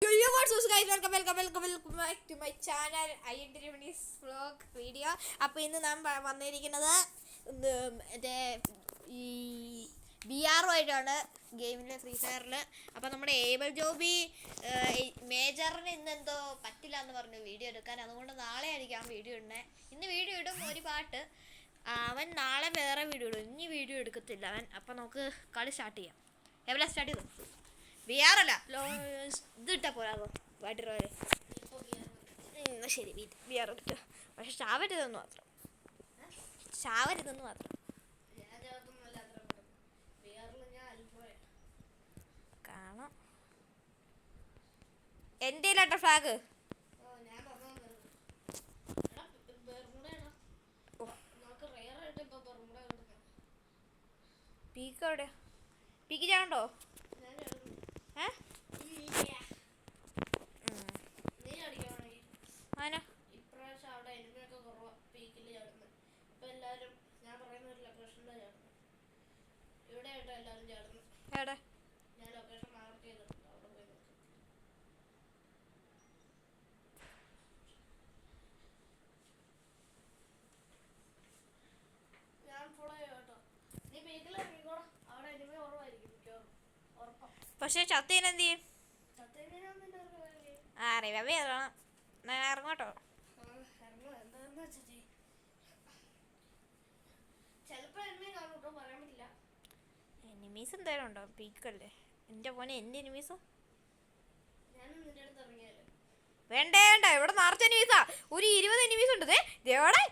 Welcome back to my channel vlog video. അപ്പോൾ ഇന്ന് നാം വന്നിരിക്കുന്നത് മറ്റേ ഈ VR-ആയിട്ടാണ് ഗെയിമിലെ ഫ്രീ ഫയറിൽ. അപ്പോൾ നമ്മുടെ ഏബൽ ജോബി മേജറിന് ഇന്നെന്തോ പറ്റില്ല എന്ന് പറഞ്ഞു വീഡിയോ എടുക്കാൻ. അതുകൊണ്ട് നാളെ ആയിരിക്കും ആ വീഡിയോ ഇടുന്നത്. ഇന്ന് വീഡിയോ ഇടും ഒരു പാട്ട്. അവൻ നാളെ വേറെ വീഡിയോ ഇടും. ഇനി വീഡിയോ എടുക്കത്തില്ല അവൻ. അപ്പോൾ നമുക്ക് കളി സ്റ്റാർട്ട് ചെയ്യാം. എവിടെ സ്റ്റാർട്ട് ചെയ്തു? VR അല്ല, ഇതിട്ടാ പോരാതോ ബാറ്ററി. ശരി, VR എടുത്തു. പക്ഷെ ചാവരുതെന്ന് മാത്രം. കാണാം. എൻ്റെ ഇല്ലാട്ട ഫ്ലാഗ്. പീക്ക് എവിടെയാ? പീക്ക് ചാണ്ടോ? പക്ഷെ ചത്തേനെ എന്ത് ചെയ്യും? ഇറങ്ങോട്ടോ. എനിമീസ് എന്തായാലും ഉണ്ടോ? പീക്കല്ലേ എൻ്റെ മോനെ. എൻ്റെ എനിമീസോ വേണ്ട. ഇവിടെ നിറച്ച എനിമീസാ. ഒരു 20 എനിമീസ് ഉണ്ട്. ഇതേടെ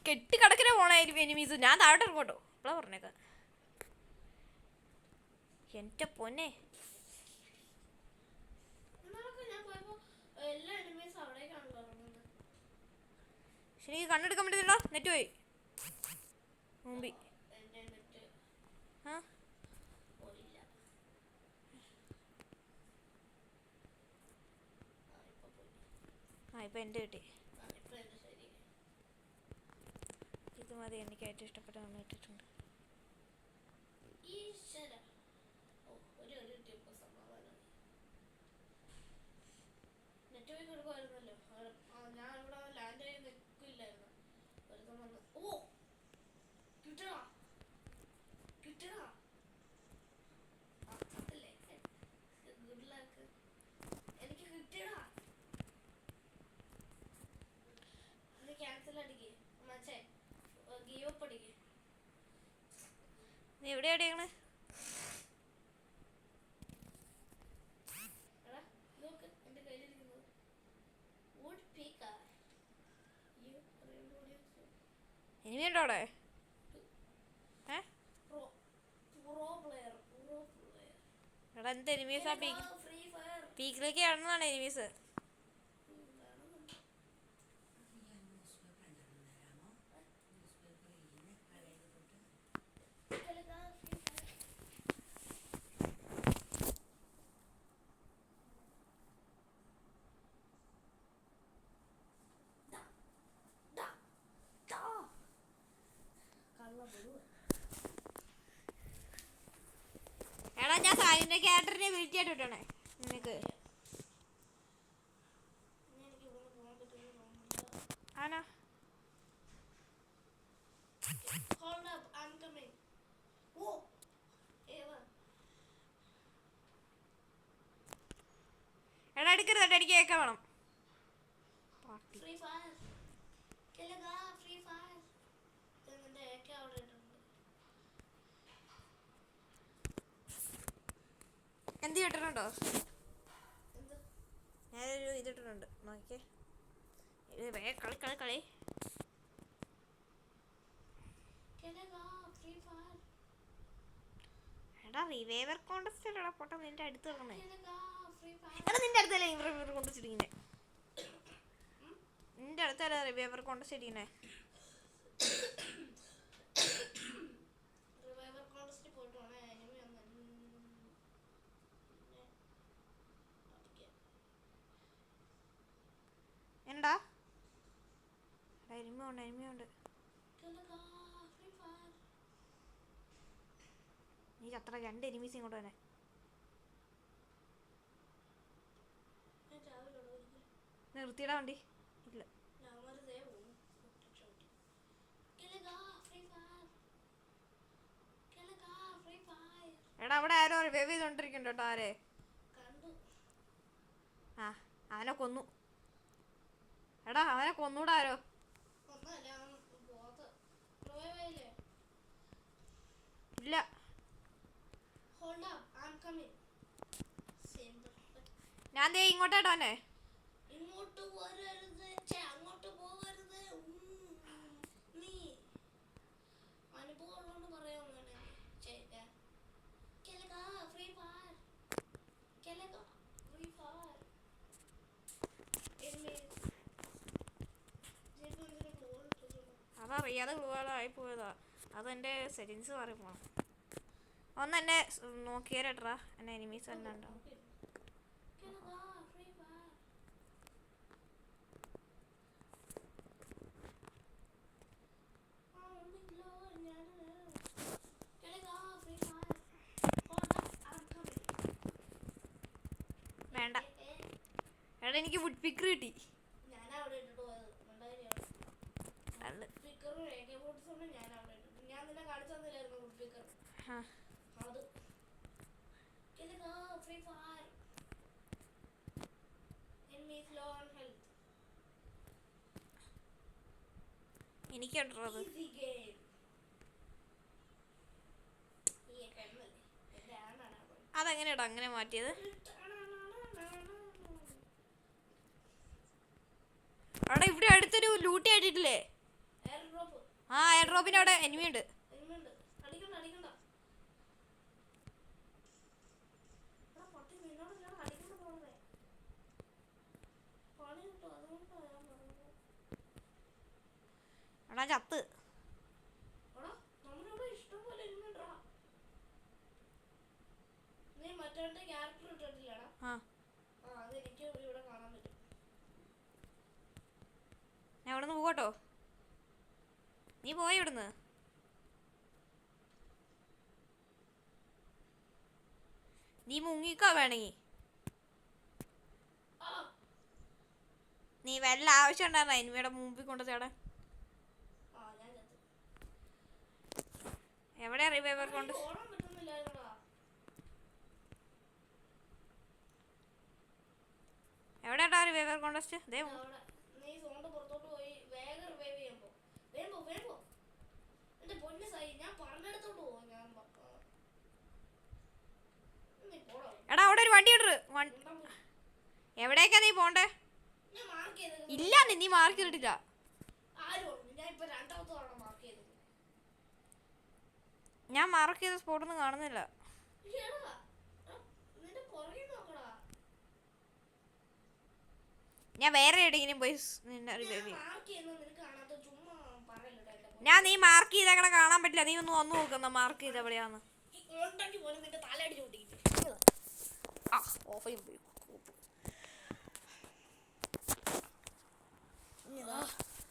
കെട്ടി കിടക്കിനെ പോണ എനിമീസ്. ഞാൻ താഴോട്ട് ഇറങ്ങോട്ടോ. ഇപ്പളാ പറഞ്ഞേക്ക. എൻ്റെ പൊന്നെ, ശരി കണ്ണെടുക്കാൻ പറ്റുന്നില്ല. നെറ്റ് പോയി മുമ്പി. ഇപ്പം എൻ്റെ കിട്ടി. ഇത് മതി, എനിക്ക് ഏറ്റവും ഇഷ്ടപ്പെട്ട നമ്മൾ ഇട്ടിട്ടുണ്ട്. നീ എവിടെയാ അടിക്കണേ? എനിമിയുണ്ടോ അവിടെ? എടാ എന്ത് എനിമീസാ? പീക്കിലേക്ക് ആണെന്നാണ് എനിമീസ്. എടാ ഞാൻ സായിന്റെ ക്യാരക്ടറിനെ വിളിച്ചായിട്ട് വിട്ടണേ നിനക്ക്. ആണോ? എടാ എടുക്കരുത്, എനിക്ക് കേൾക്കാൻ വേണം. എന്ത് ഇട്ടിട്ടുണ്ടോ? ഞാനൊരു ഇതിട്ടിട്ടുണ്ട്, നോക്കിയേ. കളി. എടാ റിവൈവർ കോൺടെസ്റ്റ് അല്ലടാ പൊട്ട, നിന്റെ അടുത്ത് വെക്കണേ. എടാ നിന്റെ അടുത്തല്ലേ റിവൈവർ കോൺടെസ്റ്റ് ഇരിക്കുന്നേ? നിന്റെ അടുത്തല്ല റിവൈവർ കോൺടെസ്റ്റ് ഇരിക്കുന്നേ? എന്താ എനിമിയുണ്ട്. നീ അത്ര 2 എനിമീസ് ഇങ്ങോട്ട് തന്നെ. നിർത്തിയിടാ വണ്ടി. ഇല്ല എടാ അവിടെ ആരോ റിവൈവ് ചെയ്തോണ്ടിരിക്കണ്ടോ കേട്ടോ. ആരെ? ആ അവനെ കൊന്നു. എടാ അവനെ കൊന്നൂടാ ആരോ. ഇല്ല ഞാൻ ദേ ഇങ്ങോട്ടാട്ടോ അവനെ. അതറിയാതെ ഗ്ലൂവാളായി പോയതാ. അതെൻ്റെ സെറ്റിങ്സ് പറയുമ്പോൾ ഒന്ന് എന്നെ നോക്കിയാലേട്ടാ. എന്നെ എനിമീസ് തന്നെ ഉണ്ടാവും. വേണ്ട എടാ എനിക്ക് വുഡ് പിക്കർ കിട്ടി. എനിക്ക് അത് അതെങ്ങനെയാടാ അങ്ങനെ മാറ്റിയത്? അവിടെ ഇവിടെ അടുത്തൊരു ലൂട്ടി ആയിട്ടില്ലേ? ആ എയർ ഡ്രോപ്പിന്റെ അവിടെ എനിമിയുണ്ട്. എടാ ചത്ത്. ഞാൻ ഇവിടെ നിന്ന് പോകട്ടോ. നീ പോയി ഇവിടുന്ന്. നീ മുങ്ങിക്കോ വേണമെങ്കിൽ. നീ വല്ല ആവശ്യം ഉണ്ടായിരുന്ന എനിമിയുടെ മുമ്പിൽ കൊണ്ട് തേടാൻ. എവിടെയാ റിവൈവർ കൊണ്ട്? എവിടെയാട്ടാ റിവൈവർ കോണ്ടസ്റ്റ്? എടാ അവിടെ ഒരു വണ്ടി ഇടറ്. എവിടേക്കാ നീ പോണ്ടേ? ഇല്ല നീ മാർക്ക് ചെയ്തിട്ടില്ല. ഞാൻ മാർക്ക് ചെയ്ത സ്പോട്ടൊന്നും കാണുന്നില്ല. ഞാൻ വേറെ എവിടെയെങ്കിലും പോയി നിന്നെ റിവൈവ് ചെയ്യും. ഞാൻ നീ മാർക്ക് ചെയ്തേക്കണ കാണാൻ പറ്റില്ല. നീ ഒന്ന് വന്നു നോക്കുന്ന മാർക്ക് ചെയ്ത് എവിടെയാന്ന്. ഓഫ് ചെയ്യും.